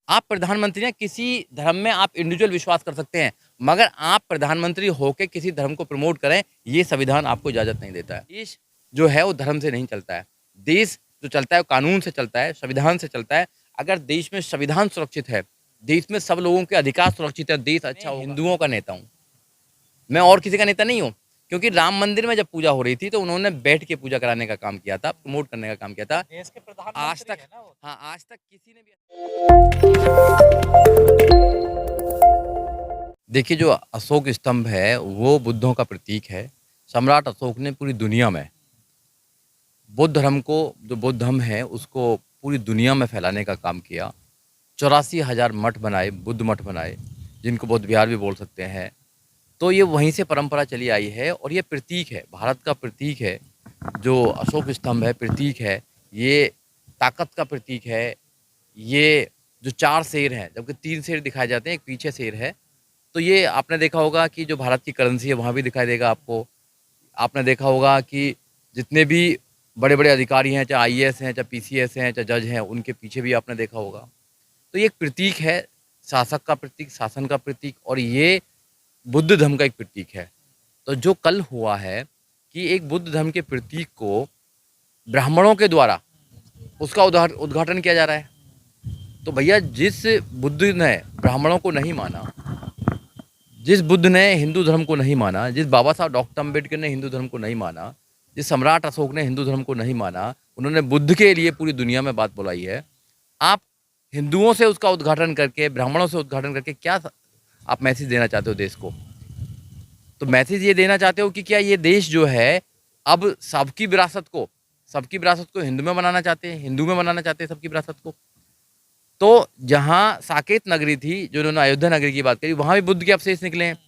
आप प्रधानमंत्री हैं, किसी धर्म में आप इंडिविजुअल विश्वास कर सकते हैं, मगर आप प्रधानमंत्री होकर किसी धर्म को प्रमोट करें, ये संविधान आपको इजाज़त नहीं देता है। देश जो है वो धर्म से नहीं चलता है। देश जो चलता है वो कानून से चलता है, संविधान से चलता है। अगर देश में संविधान सुरक्षित है, देश में सब लोगों के अधिकार सुरक्षित है, देश अच्छा होगा। हिंदुओं का नेता हूँ, मैं और किसी का नेता नहीं हूँ। क्योंकि राम मंदिर में जब पूजा हो रही थी तो उन्होंने बैठ के पूजा कराने का काम किया था, प्रमोट करने का काम किया था। देश के आज प्रधानमंत्री तक, है ना वो। हाँ, आज तक किसी ने भी देखिए, जो अशोक स्तंभ है वो बुद्धों का प्रतीक है। सम्राट अशोक ने पूरी दुनिया में बौद्ध धर्म को, जो बौद्ध धर्म है उसको पूरी दुनिया में फैलाने का काम किया। 84,000 मठ बनाए, बुद्ध मठ बनाए, जिनको बौद्ध विहार भी बोल सकते हैं। तो ये वहीं से परंपरा चली आई है और ये प्रतीक है, भारत का प्रतीक है। जो अशोक स्तंभ है प्रतीक है, ये ताकत का प्रतीक है। ये जो 4 शेर हैं, जबकि 3 शेर दिखाए जाते हैं, एक पीछे शेर है। तो ये आपने देखा होगा कि जो भारत की करेंसी है वहाँ भी दिखाई देगा आपको। आपने देखा होगा कि जितने भी बड़े-बड़े अधिकारी हैं, चाहे आईएएस हैं, चाहे पीसीएस हैं, चाहे जज हैं, उनके पीछे भी आपने देखा होगा। तो ये एक प्रतीक है, शासक का प्रतीक, शासन का प्रतीक, और ये बुद्ध धर्म का एक प्रतीक है। तो जो कल हुआ है कि एक बुद्ध धर्म के प्रतीक को ब्राह्मणों के द्वारा उसका उद्घाटन किया जा रहा है। तो भैया, जिस बुद्ध ने ब्राह्मणों को नहीं माना, जिस बुद्ध ने हिंदू धर्म को नहीं माना, जिस बाबा साहब डॉक्टर अम्बेडकर ने हिंदू धर्म को नहीं माना, जिस सम्राट अशोक ने हिंदू धर्म को नहीं माना, उन्होंने बुद्ध के लिए पूरी दुनिया में बात बुलाई है। आप हिंदुओं से उसका उद्घाटन करके, ब्राह्मणों से उद्घाटन करके क्या आप मैसेज देना चाहते हो देश को? तो मैसेज ये देना चाहते हो कि क्या ये देश जो है अब सबकी विरासत को हिंदू में बनाना चाहते हैं, हिंदू में बनाना चाहते हैं सबकी विरासत को। तो जहाँ साकेत नगरी थी, जो इन्होंने अयोध्या नगरी की बात करी, वहाँ भी बुद्ध के अवशेष निकले हैं,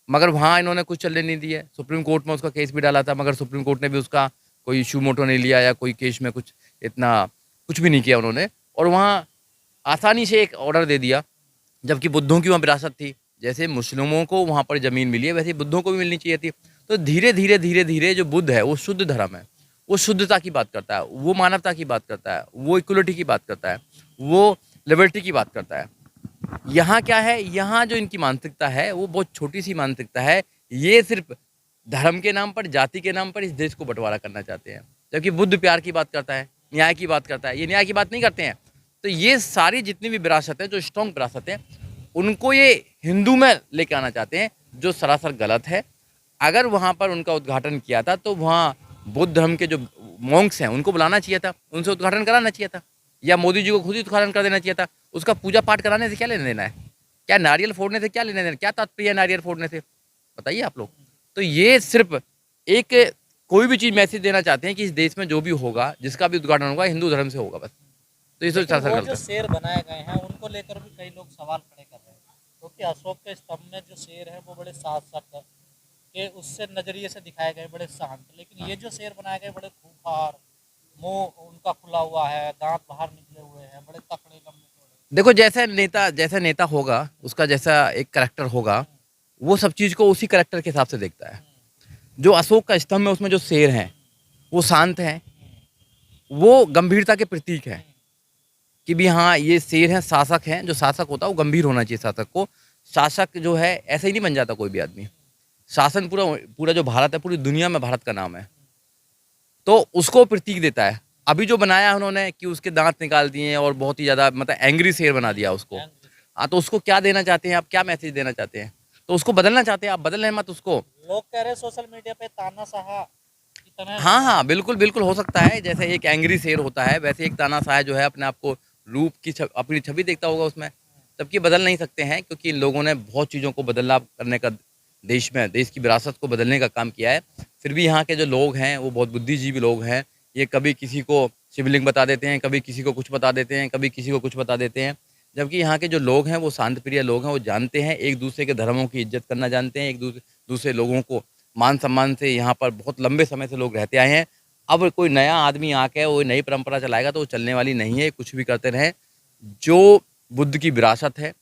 मगर वहाँ इन्होंने कुछ चलने नहीं दिया। सुप्रीम कोर्ट में उसका केस भी डाला था, मगर सुप्रीम कोर्ट ने भी उसका कोई इशू मोटो नहीं लिया, या कोई केस में कुछ इतना कुछ भी नहीं किया उन्होंने। और वहाँ आसानी से एक ऑर्डर दे दिया, जबकि बुद्धों की वहाँ विरासत थी। जैसे मुस्लिमों को वहाँ पर ज़मीन मिली है, वैसे ही बुद्धों को भी मिलनी चाहिए थी। तो धीरे धीरे जो बुद्ध है वो शुद्ध धर्म है, वो शुद्धता की बात करता है, वो मानवता की बात करता है, वो इक्वलिटी की बात करता है, वो लिबर्टी की बात करता है। यहाँ क्या है, यहाँ जो इनकी मानसिकता है वो बहुत छोटी सी मानसिकता है। ये सिर्फ धर्म के नाम पर, जाति के नाम पर इस देश को बंटवारा करना चाहते हैं। जबकि बुद्ध प्यार की बात करता है, न्याय की बात करता है, ये न्याय की बात नहीं करते हैं। तो ये सारी जितनी भी विरासत है, जो स्ट्रॉन्ग विरासत है, उनको ये हिंदू में लेके आना चाहते हैं, जो सरासर गलत है। अगर वहाँ पर उनका उद्घाटन किया था तो वहाँ बुद्ध धर्म के जो मॉन्क्स हैं उनको बुलाना चाहिए था, उनसे उद्घाटन कराना चाहिए था, या मोदी जी को खुद ही उद्घाटन कर देना चाहिए था। उसका पूजा पाठ कराने से क्या लेना देना है? क्या नारियल फोड़ने से क्या लेना देना? क्या तात्पर्य है नारियल फोड़ने से? बताइए आप लोग। तो ये सिर्फ एक कोई भी चीज़ मैसेज देना चाहते हैं कि इस देश में जो भी होगा, जिसका भी उद्घाटन होगा, हिंदू धर्म से होगा बस। तो ये तो लेकिन सरासर वो गलत जो है। शेर बनाए गए हैं उनको लेकर भी कई लोग सवाल खड़े कर रहे हैं, क्योंकि अशोक के स्तंभ में जो शेर है वो बड़े शासक के उससे नजरिए से दिखाए गए, बड़े शांत। लेकिन ये जो शेर बनाए गए बड़े खूंखार, मुंह उनका खुला हुआ है, दांत बाहर निकले हुए हैं, बड़े तकड़े लंबे चौड़े। देखो, जैसा नेता होगा, उसका जैसा एक करैक्टर होगा, वो सब चीज़ को उसी करैक्टर के हिसाब से देखता है। जो अशोक का स्तंभ है उसमें जो शेर हैं वो शांत हैं, वो गंभीरता के प्रतीक है कि भी हाँ, ये शेर हैं, शासक हैं। जो शासक होता है वो गंभीर होना चाहिए शासक को। शासक जो है ऐसे ही नहीं बन जाता कोई भी आदमी। शासन पूरा पूरा जो भारत है, पूरी दुनिया में भारत का नाम है, तो उसको प्रतीक देता है। अभी जो बनाया है उन्होंने कि उसके दांत निकाल दिए हैं और बहुत ही ज़्यादा मतलब एंग्री शेर बना दिया उसको। हाँ, तो उसको क्या देना चाहते हैं आप, क्या मैसेज देना चाहते हैं? तो उसको बदलना चाहते हैं आप, बदल रहे मत उसको। लोग कह रहे हैं सोशल मीडिया पे तानाशाह की तरह हाँ हाँ, बिल्कुल बिल्कुल हो सकता है। जैसे एक एंग्री शेर होता है, वैसे एक तानाशाह जो है अपने आप को रूप की अपनी छवि देखता होगा उसमें। सबकी बदल नहीं सकते हैं, क्योंकि इन लोगों ने बहुत चीज़ों को बदलाव करने का, देश की विरासत को बदलने का काम किया है। फिर भी यहाँ के जो लोग हैं वो बहुत बुद्धिजीवी लोग हैं। ये कभी किसी को शिवलिंग बता देते हैं, कभी किसी को कुछ बता देते हैं, कभी किसी को कुछ बता देते हैं। जबकि यहाँ के जो लोग हैं वो शांत प्रिय लोग हैं, वो जानते हैं, एक दूसरे के धर्मों की इज्जत करना जानते हैं, एक दूसरे लोगों को मान सम्मान से यहाँ पर बहुत लंबे समय से लोग रहते आए हैं। अब कोई नया आदमी आके वो नई परंपरा चलाएगा तो वो चलने वाली नहीं है, कुछ भी करते रहें। जो बुद्ध की विरासत है,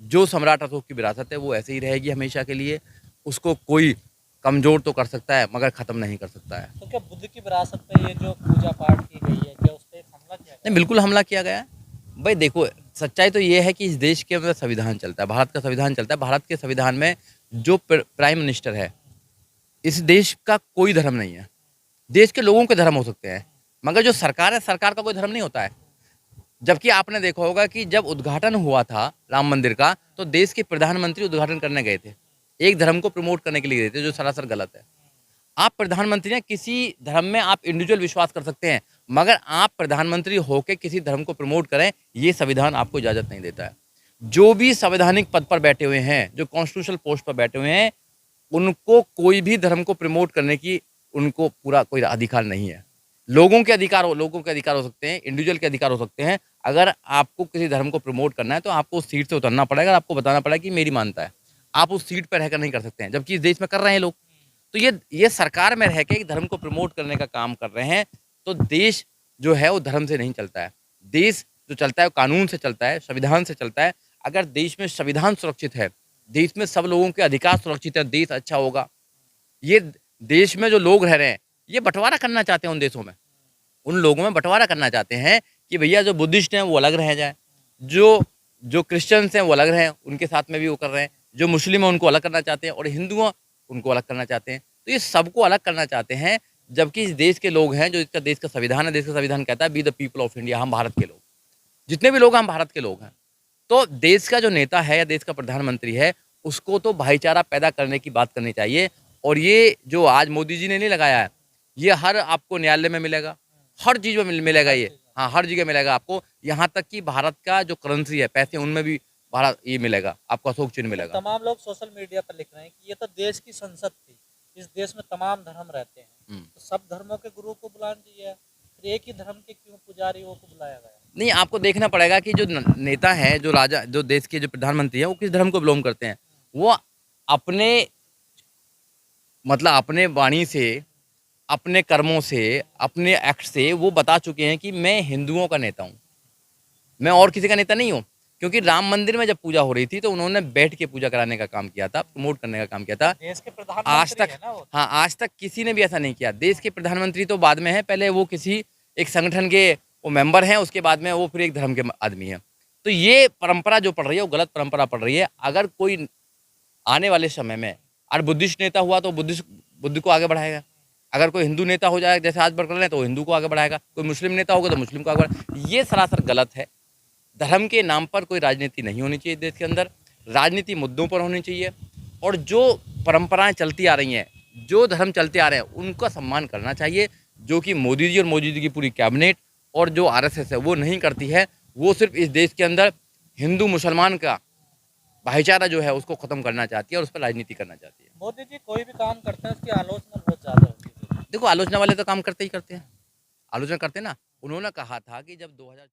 जो सम्राट अशोक की विरासत है, वो ऐसे ही रहेगी हमेशा के लिए। उसको कोई कमज़ोर तो कर सकता है, मगर ख़त्म नहीं कर सकता है। तो क्या बुद्ध की विरासत पे ये जो पूजा पाठ की गई है, क्या उस पर हमला किया नहीं, गया? बिल्कुल हमला किया गया है। भाई देखो, सच्चाई तो ये है कि इस देश के अंदर संविधान चलता है, भारत का संविधान चलता है। भारत के संविधान में जो प्राइम मिनिस्टर है, इस देश का कोई धर्म नहीं है। देश के लोगों के धर्म हो सकते हैं, मगर जो सरकार है, सरकार का कोई धर्म नहीं होता है। जबकि आपने देखा होगा कि जब उद्घाटन हुआ था राम मंदिर का, तो देश के प्रधानमंत्री उद्घाटन करने गए थे, एक धर्म को प्रमोट करने के लिए गए थे, जो सरासर गलत है। आप प्रधानमंत्री हैं, किसी धर्म में आप इंडिविजुअल विश्वास कर सकते हैं, मगर आप प्रधानमंत्री होकर किसी धर्म को प्रमोट करें, ये संविधान आपको इजाजत नहीं देता है। जो भी संवैधानिक पद पर बैठे हुए हैं, जो कॉन्स्टिट्यूशनल पोस्ट पर बैठे हुए हैं, उनको कोई भी धर्म को प्रमोट करने की उनको पूरा कोई अधिकार नहीं है। लोगों के अधिकार हो सकते हैं, इंडिविजुअल के अधिकार हो सकते हैं। अगर आपको किसी धर्म को प्रमोट करना है तो आपको उस सीट से उतरना पड़ेगा और आपको बताना पड़ेगा कि मेरी मानता है। आप उस सीट पर रहकर नहीं कर सकते हैं, जबकि इस देश में कर रहे हैं लोग। तो ये सरकार में रह के धर्म को प्रमोट करने का काम कर रहे हैं। तो देश जो है वो धर्म से नहीं चलता है। देश जो चलता है वो कानून से चलता है, संविधान से चलता है। अगर देश में संविधान सुरक्षित है, देश में सब लोगों के अधिकार सुरक्षित है, देश अच्छा होगा। ये देश में जो लोग रह रहे हैं, ये बंटवारा करना चाहते हैं उन देशों में, उन लोगों में बंटवारा करना चाहते हैं कि भैया जो बुद्धिस्ट हैं वो अलग रह जाए, जो क्रिश्चियंस हैं वो अलग रहें, उनके साथ में भी वो कर रहे हैं। जो मुस्लिम हैं उनको अलग करना चाहते हैं और हिंदू उनको अलग करना चाहते हैं। तो ये सबको अलग करना चाहते हैं, जबकि इस देश के लोग हैं, जो इसका देश का संविधान है, देश का संविधान कहता है be the people of India, हम भारत के लोग, जितने भी लोग हैं हम भारत के लोग हैं। तो देश का जो नेता है या देश का प्रधानमंत्री है, उसको तो भाईचारा पैदा करने की बात करनी चाहिए। और ये जो आज मोदी जी ने नहीं लगाया है, ये हर आपको न्यायालय में मिलेगा, हर चीज़ में मिलेगा ये। हाँ, हर जगह मिलेगा आपको। यहाँ तक कि भारत का जो करेंसी है, पैसे, उनमें भी भारत ये मिलेगा आपको, अशोक चिन्ह मिलेगा। तमाम लोग सोशल मीडिया पर लिख रहे हैं कि ये तो देश की संसद थी, इस देश में तमाम धर्म रहते हैं, तो सब धर्मों के गुरु को बुलाना चाहिए, फिर एक ही धर्म के क्यों पुजारियों को बुलाया गया? नहीं, आपको देखना पड़ेगा कि जो नेता है, जो राजा, जो देश के जो प्रधानमंत्री है, वो किस धर्म को बिलोंग करते हैं। वो अपने मतलब अपने वाणी से, अपने कर्मों से, अपने एक्ट से वो बता चुके हैं कि मैं हिंदुओं का नेता हूँ, मैं और किसी का नेता नहीं हूँ। क्योंकि राम मंदिर में जब पूजा हो रही थी तो उन्होंने बैठ के पूजा कराने का काम किया था, प्रमोट करने का काम किया था। देश के प्रधानमंत्री है ना वो। हाँ, आज तक किसी ने भी ऐसा नहीं किया। देश के प्रधानमंत्री तो बाद में है, पहले वो किसी एक संगठन के वो मेंबर हैं, उसके बाद में वो फिर एक धर्म के आदमी हैं। तो ये परंपरा जो पड़ रही है वो गलत परंपरा पड़ रही है। अगर कोई आने वाले समय में और बुद्धिस्ट नेता हुआ तो बुद्ध को आगे बढ़ाएगा। अगर कोई हिंदू नेता हो जाए, जैसे आज बढ़ रहे हैं, तो हिंदू को आगे बढ़ाएगा। कोई मुस्लिम नेता होगा तो मुस्लिम को आगे बढ़ाएगा। ये सरासर गलत है। धर्म के नाम पर कोई राजनीति नहीं होनी चाहिए देश के अंदर। राजनीति मुद्दों पर होनी चाहिए। और जो परंपराएं चलती आ रही हैं, जो धर्म चलते आ रहे हैं, उनका सम्मान करना चाहिए, जो कि मोदी जी और मोदी जी की पूरी कैबिनेट और जो आरएसएस है वो नहीं करती है। वो सिर्फ इस देश के अंदर हिंदू मुसलमान का भाईचारा जो है उसको ख़त्म करना चाहती है और उस पर राजनीति करना चाहती है। मोदी जी कोई भी काम करते हैं उसकी आलोचना बहुत ज़्यादा होती है। देखो, आलोचना वाले तो काम करते ही करते हैं, आलोचना करते हैं ना। उन्होंने कहा था कि जब 2000